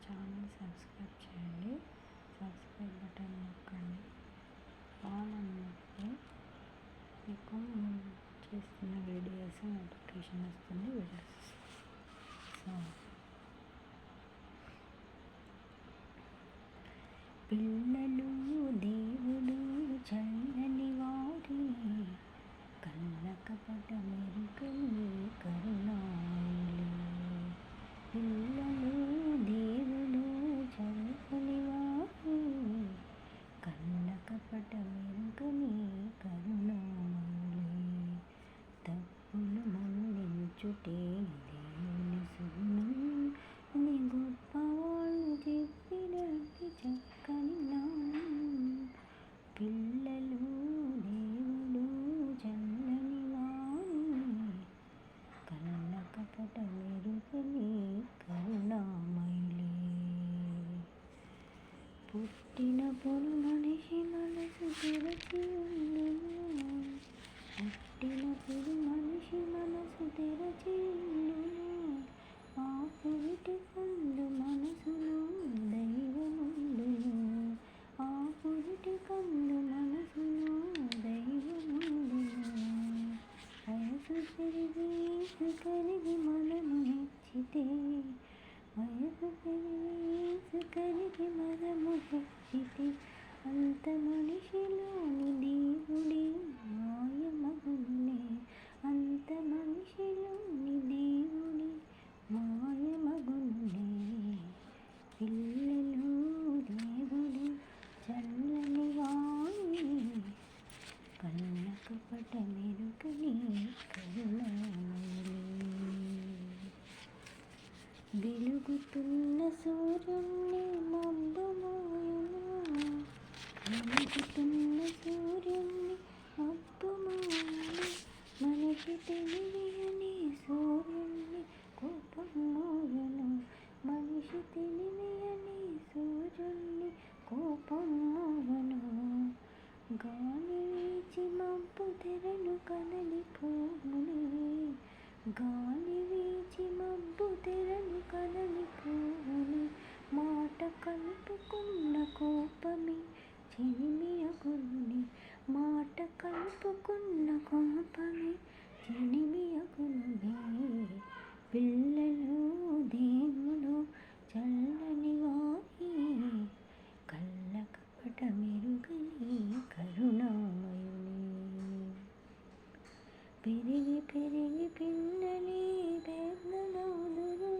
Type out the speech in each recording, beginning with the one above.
Channel subscribe చేయండి. Subscribe button నొక్కండి. All అని నొక్కితే మీకు చేస్తున్న వీడియోస్ నోటిఫికేషన్ వస్తుంది. వీడియోస్ సో పిల్లలు దేవుడు చల్లని వారి కళ్ళ కపట మెరుగని కరుణామయులే. పిల్లలు దేవుడు చల్లని వారి కళ్ళ కపట మెరుగని కరుణామయులే. తప్పులు మన్నించుటే దేవుని సుగుణం, నీ గొప్పవాళ్ళు చెప్పినట్టు చక్కని జ్ఞానం. పిల్లలు దేవుడు చల్లని వారి కళ్ళ కపట మెరుగని కరుణామయులే. పుట్టినప్పుడు మనిషి మనసు తెరచి ఉండును, పుట్టినప్పుడు మనిషి మనసు తెరచి ఉండును. ఆ పురిటి కందు మనసులో దైవముండును, ఆ పురిటి కందు మనసులో దైవముండును. వయసు పెరిగి కరిగి మనము హెచ్చితే, వయసు పెరిగి కరిగి మనము హెచ్చితే, అంత మనిషిలోని దేవుడి మాయ మగునులే, అంత మనిషిలోని దేవుడి మాయ మగునులే. పిల్లలు దేవుడు చల్లని వారి కళ్ళ కపట మెరుగని కరుణామయులే. వెలుగుతున్న సూర్యుణ్ణి మబ్బు మోయును, వెలుగుతున్న సూర్యుణ్ణి మబ్బు మోయును. మనిషి తెలివి అని సూర్యుణ్ణి కోపం మోయును, మనిషి తెలివి అని సూర్యుణ్ణి కోపం మోయును. గాలి వీచి మబ్బు తెరలు కదలిపోవునే, గాలి వీచి మబ్బు తెరలు కదలిపోవునే. మాట కలుపుకున్న కోపమే చెలిమి అగునునే, మాట కలుపుకున్న కోపమే చెలిమి అగునునే. పిల్లలు దేవుడు చల్లని వారి కళ్ళ కపట మెరుగని కరుణామయులే. పెరిగి పెరిగి పిల్లలే పెద్దలవుదురు,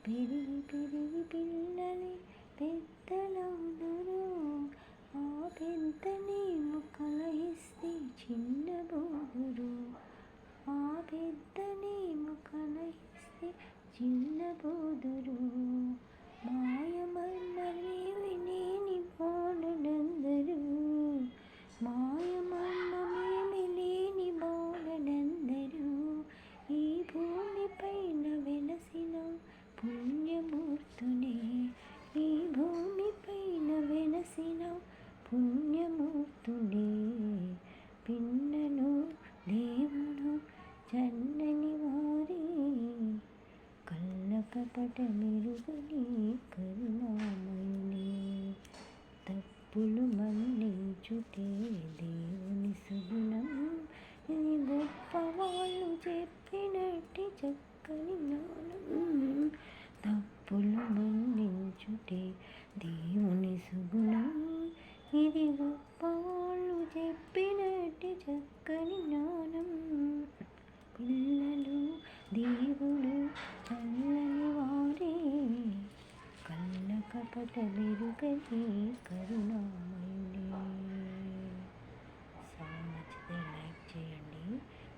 పెరిగి పెరిగి పిల్లలే పెద్దలవుదురు. ఆ పెద్దనేమో కలహిస్తే చిన్నబోదురు, ఆ పెద్దనేమో కలహిస్తే చిన్నబోదురు. మాయమన్నమేమి లేని బాలుడందరూ, మాయమన్నమేమి లేని బాలుడందరూ. ఈ భూమిపైన వెలసిన పుణ్యమూర్తులే, ఈ భూమిపైన వెలసిన పుణ్యమూర్తులే. పిల్లలు దేవుడు చల్లని వారి కళ్ళ కపట మెరుగని కరుణామయులే. తప్పులు మన్నించుటే దేవుని సుగుణం, ఇది గొప్పవాళ్ళు చెప్పినట్టు చక్కని జ్ఞానం. తప్పులు మన్నించుటే దేవుని సుగుణం, ఇది గొప్పవాళ్ళు చెప్పినట్టు చక్కని జ్ఞానం. పిల్లలు దేవుడు చల్లని వారి కళ్ళ కపట మెరుగని కరుణామయులే. సాంగ్ నచ్చితే లైక్ చేయండి,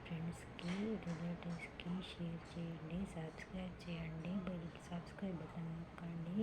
ఫ్రెండ్స్కి రిలేటివ్స్కి షేర్ చేయండి, సబ్స్క్రైబ్ చేయండి, సబ్స్క్రైబ్ బటన్ నొక్కండి.